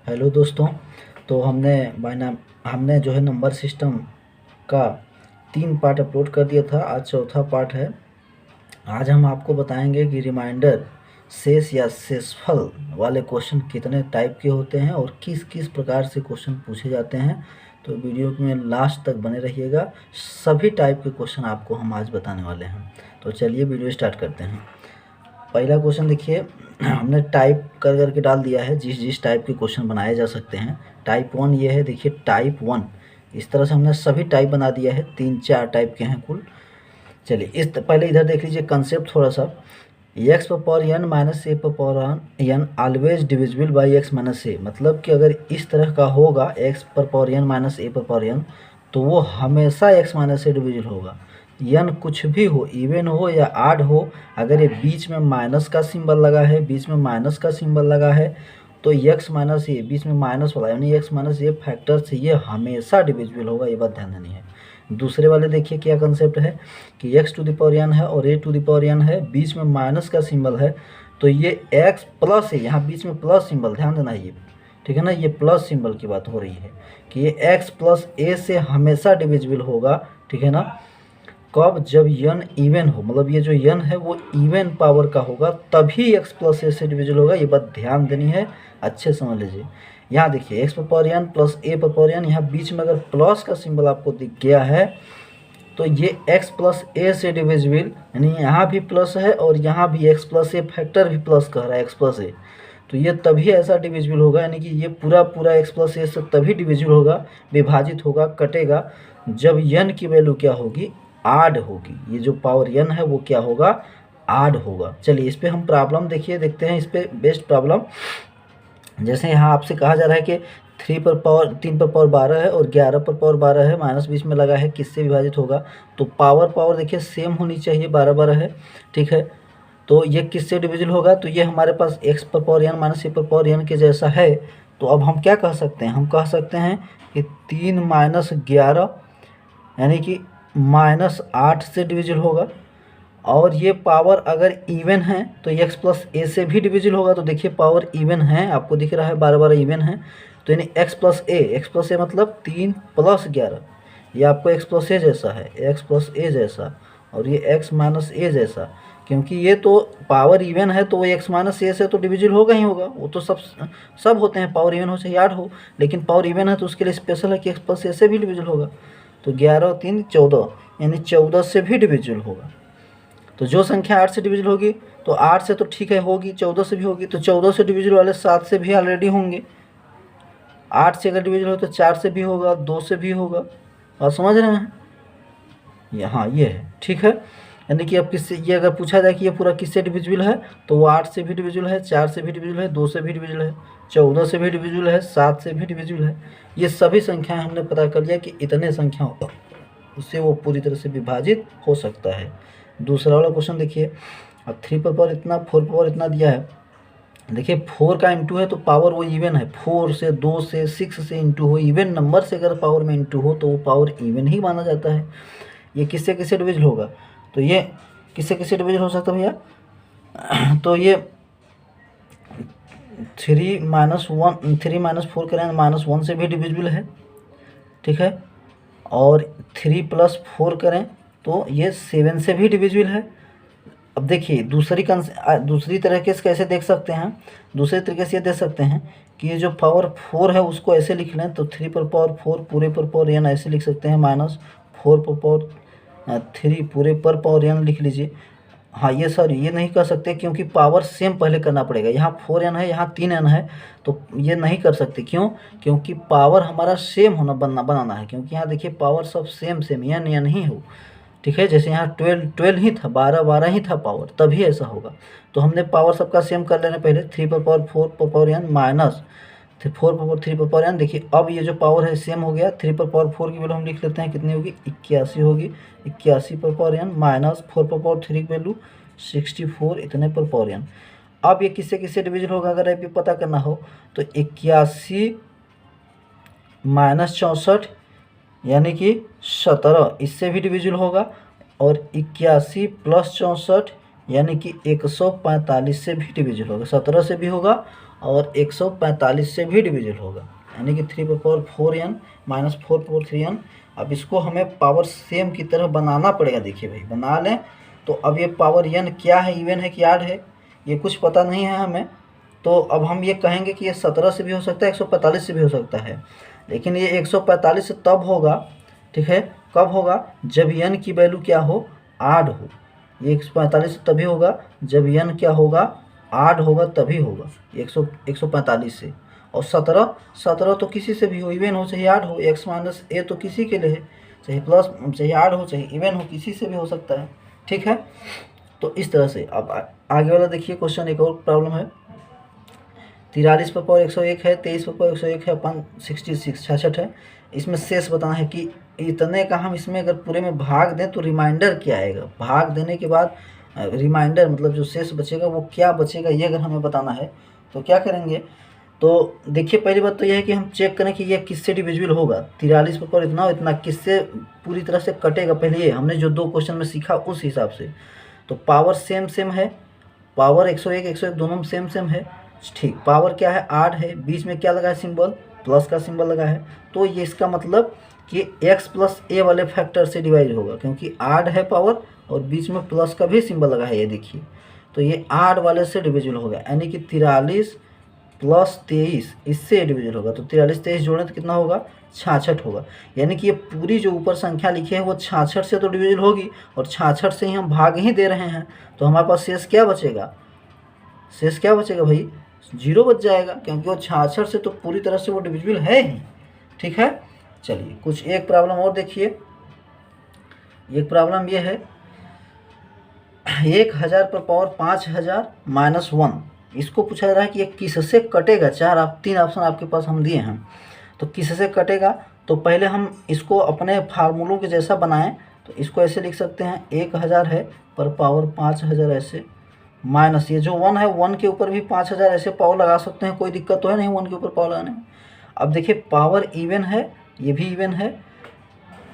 Hello दोस्तों। तो हमने जो है नंबर सिस्टम का 3 पार्ट अपलोड कर दिया था। आज चौथा पार्ट है। आज हम आपको बताएंगे कि रिमाइंडर शेष या शेषफल वाले क्वेश्चन कितने टाइप के होते हैं और किस किस प्रकार से क्वेश्चन पूछे जाते हैं। तो वीडियो में लास्ट तक बने रहिएगा। सभी टाइप के क्वेश्चन आपको हम आज बताने वाले हैं। तो चलिए वीडियो स्टार्ट करते हैं। पहला क्वेश्चन देखिए, हमने टाइप कर करके डाल दिया है जिस जिस टाइप के क्वेश्चन बनाए जा सकते हैं। टाइप 1 ये है, देखिए टाइप 1। इस तरह से हमने सभी टाइप बना दिया है, 3-4 टाइप के हैं कुल। चलिए पहले इधर देख लीजिए कंसेप्ट थोड़ा सा। एक्स पर पावर एन माइनस ए पर power N always divisible by X minus A. मतलब कि अगर इस तरह का होगा एक्स पर पावर एन माइनस ए पर पावर एन, तो वो हमेशा एक्स माइनस से डिविजिबल होगा। एन कुछ भी हो, इवन हो या आड हो, अगर ये बीच में माइनस का सिंबल लगा है, बीच में माइनस का सिंबल लगा है, तो एक्स माइनस ए बीच में माइनस वाला यानी एक्स माइनस ए फैक्टर से ये हमेशा डिविजिबल होगा। ये बात ध्यान देनी है। दूसरे वाले देखिए क्या कंसेप्ट है कि x to the power n है और a to the power n है, बीच में माइनस का सिंबल है, तो ये एक्स प्लस है, यहाँ बीच में प्लस सिंबल, ध्यान देना ये, ठीक है ना। ये प्लस सिंबल की बात हो रही है कि ये एक्स प्लस ए से हमेशा डिविजिबल होगा, ठीक है ना। कब? जब यन इवन हो, मतलब ये जो यन है वो इवन पावर का होगा, तभी एक्स प्लस ए से डिविजिबल होगा। ये बात ध्यान देनी है, अच्छे समझ लीजिए। यहाँ देखिए एक्स पर पावर एन प्लस ए पर पावर एन, यहाँ बीच में अगर प्लस का सिंबल आपको दिख गया है तो ये एक्स प्लस ए से डिविजिबल, यानी यहाँ भी प्लस है और यहाँ भी एक्स प्लस ए फैक्टर भी प्लस कह रहा है एक्स प्लस ए, तो ये तभी ऐसा डिविजिबल होगा, यानी कि ये पूरा पूरा एक्स प्लस ए से तभी डिविजिबल होगा, विभाजित होगा, कटेगा, जब यन की वैल्यू क्या होगी? आड होगी। ये जो पावर यन है वो क्या होगा? आड होगा। चलिए इस पे हम प्रॉब्लम देखते हैं। इस पे बेस्ट प्रॉब्लम, जैसे यहाँ आपसे कहा जा रहा है कि 3 पर पावर 12 है और 11 पर पावर 12 है, माइनस बीच में लगा है, किससे विभाजित होगा? तो पावर देखिए सेम होनी चाहिए, 12 है, ठीक है। तो ये किससे डिविजिबल होगा? तो ये हमारे पास एक्स पर पावर एन माइनस ए पर पावर एन के जैसा है। तो अब हम क्या कह सकते हैं? हम कह सकते हैं कि 3 माइनस 11 यानी कि -8 से डिविजिबल होगा। और ये पावर अगर इवन है तो एक्स प्लस ए से भी डिविजिबल होगा। तो देखिए पावर इवन है, आपको दिख रहा है 12 इवन है, तो यानी एक्स प्लस ए मतलब 3 प्लस 11, ये आपको एक्स प्लस ए जैसा है, एक्स प्लस ए जैसा, और ये एक्स माइनस ए जैसा। क्योंकि ये तो पावर इवन है तो वो एक्स माइनस ए से तो डिविजिबल होगा ही होगा। वो तो सब होते हैं, पावर इवन हो चाहे याड हो, लेकिन पावर इवन है तो उसके लिए स्पेशल है कि एक्स प्लस ए से भी डिविजिबल होगा। तो 11 और 3 14, यानी 14 से भी डिविजिबल होगा। तो जो संख्या 8 से डिविजिबल होगी तो 8 से तो ठीक है होगी, 14 से भी होगी, तो 14 से डिविजिबल वाले 7 से भी ऑलरेडी होंगे। 8 से अगर डिविजिबल हो तो 4 से भी होगा, 2 से भी होगा। आप समझ रहे हैं? हाँ ये है, ठीक है। यानी कि अब किससे, ये अगर पूछा जाए कि ये पूरा किससे डिविजिबल है, तो वो 8 से भी डिविजिबल है, 4 से भी डिविजिबल है, 2 से भी डिविजिबल है, 14 से भी डिविजिबल है, 7 से भी डिविजिबल है। ये सभी संख्याएं हमने पता कर लिया कि इतने संख्याओं उससे वो पूरी तरह से विभाजित हो सकता है। दूसरा वाला क्वेश्चन देखिए, अब 3 पर पावर इतना, 4 पर पावर इतना दिया है। देखिए 4 का इंटू है तो पावर वो इवन है, 4 से, 2 से, 6 से इंटू हो, इवन नंबर से अगर पावर में इंटू हो तो वो पावर इवन ही माना जाता है। ये किससे किससे डिविजिबल होगा? तो ये किससे किससे डिविजिबल हो सकता है भैया? तो ये 3 माइनस 4 करें -1 से भी डिविजिबल है, ठीक है। और 3 प्लस 4 करें तो ये 7 से भी डिविजिबल है। अब देखिए दूसरी तरीके से कैसे देख सकते हैं? दूसरे तरीके से ये देख सकते हैं कि ये जो पावर 4 है उसको ऐसे लिख लें, तो 3 पर पावर 4 पूरे पर पावर एन ऐसे लिख सकते हैं, -4 पर पावर 3 पूरे पर पावर एन लिख लीजिए। हाँ ये सॉरी ये नहीं कर सकते क्योंकि पावर सेम पहले करना पड़ेगा। यहाँ 4n है, यहाँ 3n है, तो ये नहीं कर सकते। क्यों? क्योंकि पावर हमारा सेम बनाना है, क्योंकि यहाँ देखिए पावर सब सेम एन ही हो, ठीक है। जैसे यहाँ 12 ही था, 12 ही था पावर, तभी ऐसा होगा। तो हमने पावर सबका सेम कर लेना पहले। 3 पर पावर 4 पर पावर एन माइनस 4 पर पावर 3 पर पावर एन। देखिए अब ये जो पावर है सेम हो गया। 3 पर पावर 4 की वैल्यू हम लिख लेते हैं, कितनी होगी? 81 होगी। 81 पर पावर एन माइनस 4 पर पावर 3 की वैल्यू 64, इतने पर पावर एन। अब ये किससे किससे डिविजन होगा अगर ये पता करना हो तो 81 माइनस 64 यानी कि 17, इससे भी डिविजिबल होगा। और 81 प्लस 64 यानी कि 145 से भी डिविजिबल होगा, 17 से भी होगा और 145 से भी डिविजिबल होगा, यानी कि 3 power 4n minus 4 power 3n। अब इसको हमें पावर सेम की तरह बनाना पड़ेगा। देखिए भाई बना लें तो अब ये पावर n क्या है, इवन है कि ऑड है, ये कुछ पता नहीं है हमें। तो अब हम ये कहेंगे कि ये 17 से भी हो सकता है, 145 से भी हो सकता है, लेकिन ये 145 से तब होगा, ठीक है, कब होगा, जब n की वैल्यू क्या हो, ऑड हो। ये 145 से तभी होगा जब n क्या होगा, ऑड होगा, तभी होगा 145 से। और 17 तो किसी से भी हो, इवन हो चाहे ऑड हो, x माइनस ए तो किसी के लिए है, चाहे प्लस चाहे ऑड हो चाहे इवन हो, किसी से भी हो सकता है, ठीक है। तो इस तरह से अब आगे वाला देखिए क्वेश्चन, एक और प्रॉब्लम है। 43 पर पावर 101 है, 23 पर पावर 101 है, अपन 66 है। इसमें शेष बताना है कि इतने का हम इसमें अगर पूरे में भाग दें तो रिमाइंडर क्या आएगा, भाग देने के बाद रिमाइंडर मतलब जो शेष बचेगा वो क्या बचेगा, ये अगर हमें बताना है तो क्या करेंगे। तो देखिए पहली बात तो यह है कि हम चेक करें कि ये किससे डिविजिबल होगा। 43 पर पावर इतना इतना किससे पूरी तरह से कटेगा, पहले ये हमने जो 2 क्वेश्चन में सीखा उस हिसाब से। तो पावर सेम है, पावर 101 दोनों में सेम है, ठीक। पावर क्या है, ऑड है, बीच में क्या लगा है सिंबल, प्लस का सिंबल लगा है। तो ये इसका मतलब कि x प्लस ए वाले फैक्टर से डिवाइड होगा, क्योंकि ऑड है पावर और बीच में प्लस का भी सिंबल लगा है, ये देखिए। तो ये ऑड वाले से डिविजिबल होगा, यानी कि 43 प्लस 23 इससे डिविजिबल होगा। तो 43-23 जोड़ें तो कितना होगा, 66 होगा। यानी कि ये पूरी जो ऊपर संख्या लिखी है वो 66 से तो डिविजिबल होगी, और 66 से ही हम भाग ही दे रहे हैं। तो हमारे पास शेष क्या बचेगा, शेष क्या बचेगा भाई, 0 बच जाएगा, क्योंकि वो 66 से तो पूरी तरह से वो डिविजिबल है ही, ठीक है। चलिए कुछ एक प्रॉब्लम और देखिए। एक प्रॉब्लम ये है, 1000 पर पावर 5000 माइनस 1, इसको पूछा जा रहा है कि ये किससे कटेगा। 3 ऑप्शन आपके पास हम दिए हैं, तो किससे कटेगा। तो पहले हम इसको अपने फार्मूलों के जैसा बनाएं। तो इसको ऐसे लिख सकते हैं, 1000 है पर पावर 5000 ऐसे, माइनस ये जो 1 है 1 के ऊपर भी 5000 ऐसे पावर लगा सकते हैं, कोई दिक्कत तो है नहीं 1 के ऊपर पावर लगाने में। अब देखिए पावर इवन है, ये भी इवन है,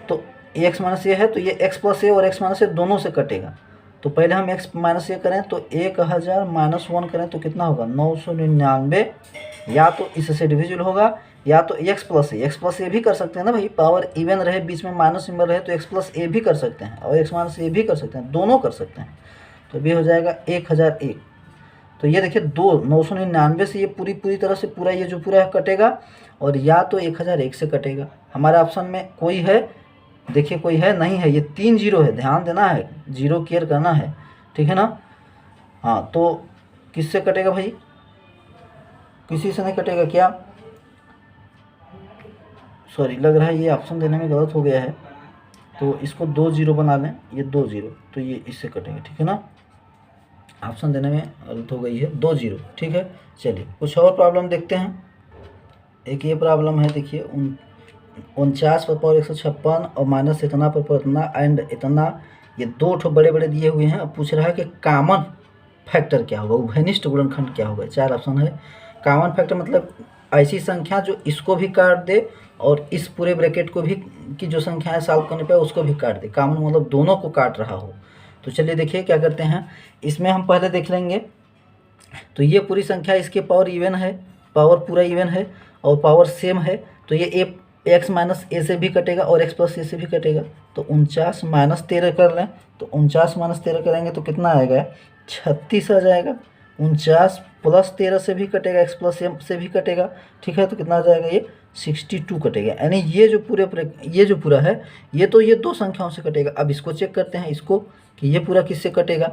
तो x माइनस ये है, तो ये x प्लस ए और x माइनस ए दोनों से कटेगा। तो पहले हम x माइनस ए करें तो 1000 माइनस 1 करें तो कितना होगा, 999। या तो इससे डिविजिबल होगा या तो x प्लस ए भी कर सकते हैं ना भाई, पावर इवन रहे बीच में माइनस सिंबल रहे तो x प्लस ए भी कर सकते हैं और x माइनस ए भी कर सकते हैं, दोनों कर सकते हैं। तो भी हो जाएगा 1001। तो ये देखिए 999 से ये पूरी तरह से पूरा ये जो पूरा है कटेगा, और या तो 1001 से कटेगा। हमारे ऑप्शन में कोई है, देखिए कोई है नहीं है, ये 3 जीरो है, ध्यान देना है, जीरो केयर करना है, ठीक है ना। हाँ तो किससे कटेगा भाई, किसी से नहीं कटेगा क्या, सॉरी लग रहा है ये ऑप्शन देने में गलत हो गया है, तो इसको 2 जीरो बना लें, ये 2 जीरो, तो ये इससे कटेगा, ठीक है ना। ऑप्शन देने में गलत हो गई है, 2 जीरो, ठीक है। चलिए कुछ और प्रॉब्लम देखते हैं। एक ये प्रॉब्लम है, देखिए 49 पर पावर 156 और माइनस इतना पर पावर इतना एंड इतना, ये 2 ठो बड़े बड़े दिए हुए हैं। अब पूछ रहा है कि कॉमन फैक्टर क्या होगा, उभयनिष्ठ गुणनखंड क्या होगा। 4 ऑप्शन है। कॉमन फैक्टर मतलब ऐसी संख्या जो इसको भी काट दे और इस पूरे ब्रैकेट को भी की जो संख्या है सॉल्व करने पे उसको भी काट दे। कॉमन मतलब दोनों को काट रहा हो। तो चलिए देखिए क्या करते हैं, इसमें हम पहले देख लेंगे। तो ये पूरी संख्या इसके पावर इवन है, पावर पूरा इवन है और पावर सेम है, तो ये एक्स माइनस ए से भी कटेगा और एक्स प्लस ए से भी कटेगा। तो 49 माइनस 13 कर लें, तो 49 माइनस 13 करेंगे तो कितना आएगा, 36 आ जाएगा। 49 प्लस 13 से भी कटेगा, एक्स प्लस ए से भी कटेगा, ठीक है। तो कितना आ जाएगा, ये 62 कटेगा। यानी ये जो ये जो पूरा है ये तो ये 2 संख्याओं से कटेगा। अब इसको चेक करते हैं इसको कि ये पूरा किससे कटेगा।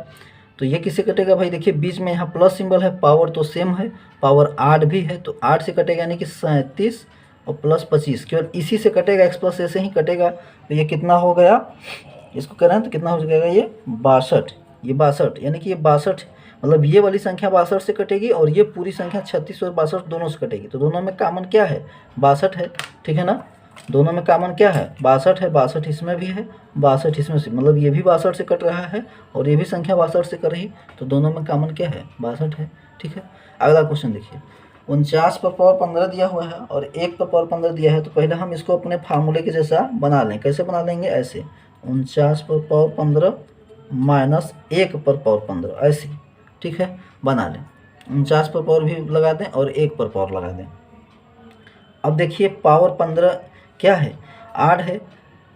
तो ये किससे कटेगा भाई, देखिए बीच में यहाँ प्लस सिंबल है, पावर तो सेम है, पावर 8 भी है, तो 8 से कटेगा यानी कि 37 और प्लस 25 केवल इसी से कटेगा, एक्स प्लस ए से ही कटेगा। तो ये कितना हो गया, इसको करें तो कितना हो जाएगा, ये 62, ये 62 यानी कि ये 62 मतलब ये वाली संख्या 62 से कटेगी और ये पूरी संख्या 36 और 62 दोनों से कटेगी। तो दोनों में कॉमन क्या है, 62 है, ठीक है ना। दोनों में कॉमन क्या है, 62 है, 62 इसमें भी है, 62 इसमें से, मतलब ये भी 62 से कट रहा है और ये भी संख्या 62 से कर रही, तो दोनों में कॉमन क्या है, 62 है, ठीक है। अगला क्वेश्चन देखिए, 49 पर पावर 15 दिया हुआ है और 1 पर पावर 15 दिया है। तो पहले हम इसको अपने फार्मूले के जैसा बना लें। कैसे बना लेंगे, ऐसे 49 पर पावर 15 माइनस 1 पर पावर 15 ऐसे, ठीक है, बना लें। 49 पर पावर भी लगा दें और 1 पर पावर लगा दें। अब देखिए पावर 15 क्या है, आड है।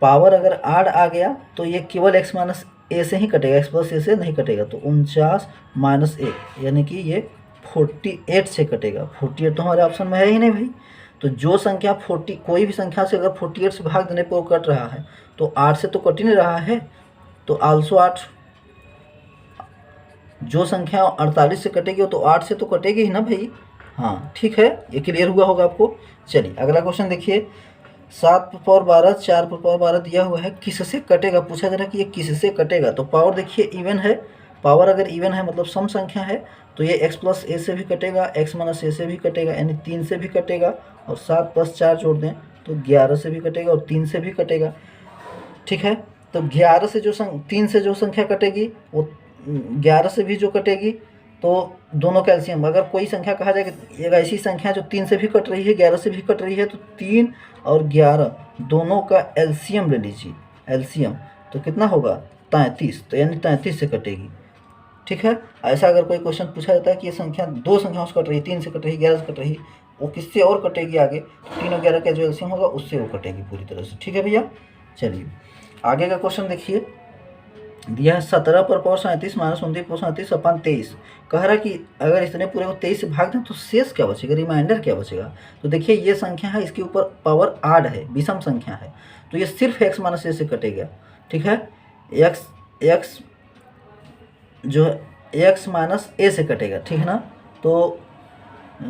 पावर अगर आड आ गया तो ये केवल x माइनस ए से ही कटेगा, x प्लस ए से नहीं कटेगा। तो 49 माइनस 1 यानी कि ये 48 से कटेगा। 48 तो हमारे ऑप्शन में है ही नहीं भाई। तो जो संख्या 40, कोई भी संख्या से अगर 48 से भाग देने पर वो कट रहा है तो 8 से तो कट ही नहीं रहा है। तो आल्सो 8, जो संख्या 48 से कटेगी वो तो 8 से तो कटेगी ही ना भाई। हाँ ठीक है, ये क्लियर हुआ होगा आपको। चलिए अगला क्वेश्चन देखिए, 7 पर पावर 12, 4 पर पावर 12 दिया हुआ है, किससे कटेगा पूछा जा रहा है कि ये किससे कटेगा। तो पावर देखिए इवन है, पावर अगर इवन है मतलब सम संख्या है तो ये x प्लस ए से भी कटेगा, x माइनस ए से भी कटेगा, यानी 3 से भी कटेगा। और 7 प्लस 4 जोड़ दें तो 11 से भी कटेगा और 3 से भी कटेगा। ठीक है, तो 11 से जो 3 से जो संख्या कटेगी वो 11 से भी जो कटेगी, तो दोनों का एलसीएम, अगर कोई संख्या कहा जाए कि एक ऐसी संख्या जो 3 से भी कट रही है 11 से भी कट रही है, तो 3 और 11 दोनों का एलसीएम ले लीजिए। एलसीएम तो कितना होगा 33, तो यानी 33 से कटेगी। ठीक है, ऐसा अगर कोई क्वेश्चन पूछा जाता है कि ये संख्या दो संख्याओं से कट रही है, 3 से कट रही है, 11 से कट रही है, वो किससे और कटेगी आगे, तो 3 और 11 का जो एलसीएम होगा उससे वो कटेगी पूरी तरह से। ठीक है भैया, चलिए आगे का क्वेश्चन देखिए, दिया है 17 पर पावर 37 माइनस 29 पर 37 अपन 23। कह रहा है कि अगर इतने पूरे को 23 से भाग दें तो शेष क्या बचेगा, रिमाइंडर क्या बचेगा। तो देखिए ये संख्या है, इसके ऊपर पावर आड है, विषम संख्या है, तो ये सिर्फ x माइनस ए से कटेगा। ठीक है, x जो है x माइनस ए से कटेगा, ठीक है ना। तो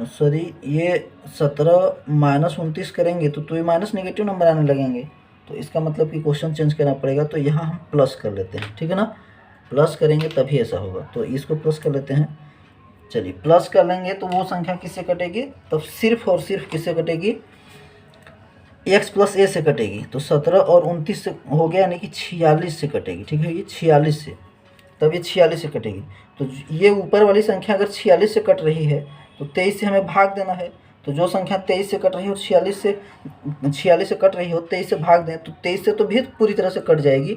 सॉरी, ये 17 माइनस 29 करेंगे तो ये माइनस नेगेटिव नंबर आने लगेंगे, तो इसका मतलब कि क्वेश्चन चेंज करना पड़ेगा। तो यहाँ हम प्लस कर लेते हैं, ठीक है ना, प्लस करेंगे तभी ऐसा होगा। तो इसको प्लस कर लेते हैं। चलिए प्लस कर लेंगे तो वो संख्या किससे कटेगी, तब सिर्फ और सिर्फ किससे कटेगी, x प्लस ए से कटेगी। तो 17 और 29 से हो गया, यानी कि 46 से कटेगी। ठीक है, ये 46 से, तब ये 46 से कटेगी। तो ये ऊपर वाली संख्या अगर 46 से कट रही है तो 23 से हमें भाग देना है। तो जो संख्या 23 से कट रही हो, 46 से कट रही हो, 23 से भाग दें तो 23 से तो भी पूरी तरह से कट जाएगी।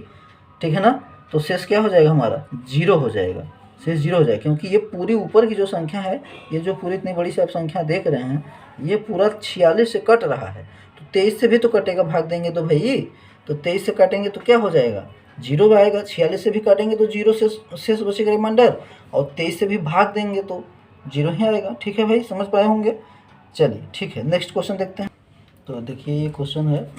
ठीक है ना, तो शेष क्या हो जाएगा हमारा, 0 हो जाएगा, शेष 0 हो जाएगा। क्योंकि ये पूरी ऊपर की जो संख्या है, ये जो पूरी इतनी बड़ी सी आप संख्या देख रहे हैं, ये पूरा 46 से कट रहा है। तो 23 से भी तो कटेगा, भाग देंगे तो भाई, तो 23 से काटेंगे तो क्या हो जाएगा, 0 आएगा। 46 से भी काटेंगे तो 0 से शेष बचेगा रिमाइंडर, और 23 से भी भाग देंगे तो 0 ही आएगा। ठीक है भाई, समझ पाए होंगे। चलिए ठीक है, नेक्स्ट क्वेश्चन देखते हैं। तो देखिए ये क्वेश्चन है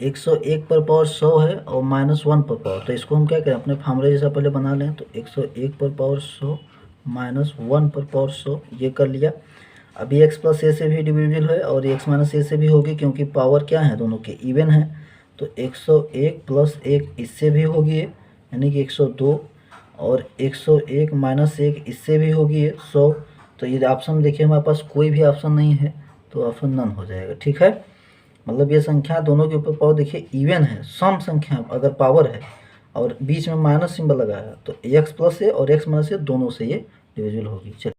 101 पर पावर 100 है और -1 पर पावर, तो इसको हम क्या करें, अपने फार्मूले जैसा पहले बना लें। तो 101 पर पावर 100 -1 पर पावर 100, ये कर लिया। अभी x प्लस ए से भी डिविजिबल है और x माइनस ए से भी होगी, क्योंकि पावर क्या है, दोनों के इवन है। तो 101 प्लस 1 इससे भी होगी, यानी कि 102, और 101 माइनस 1 इससे भी होगी 100। तो ये ऑप्शन देखिए हमारे पास कोई भी ऑप्शन नहीं है, तो ऑप्शन नन हो जाएगा। ठीक है, मतलब ये संख्या दोनों के ऊपर पावर देखिए इवन है, सम संख्या अगर पावर है और बीच में माइनस सिंबल लगा है, तो x प्लस है और x माइनस है, दोनों से ये डिविजिबल होगी। चलिए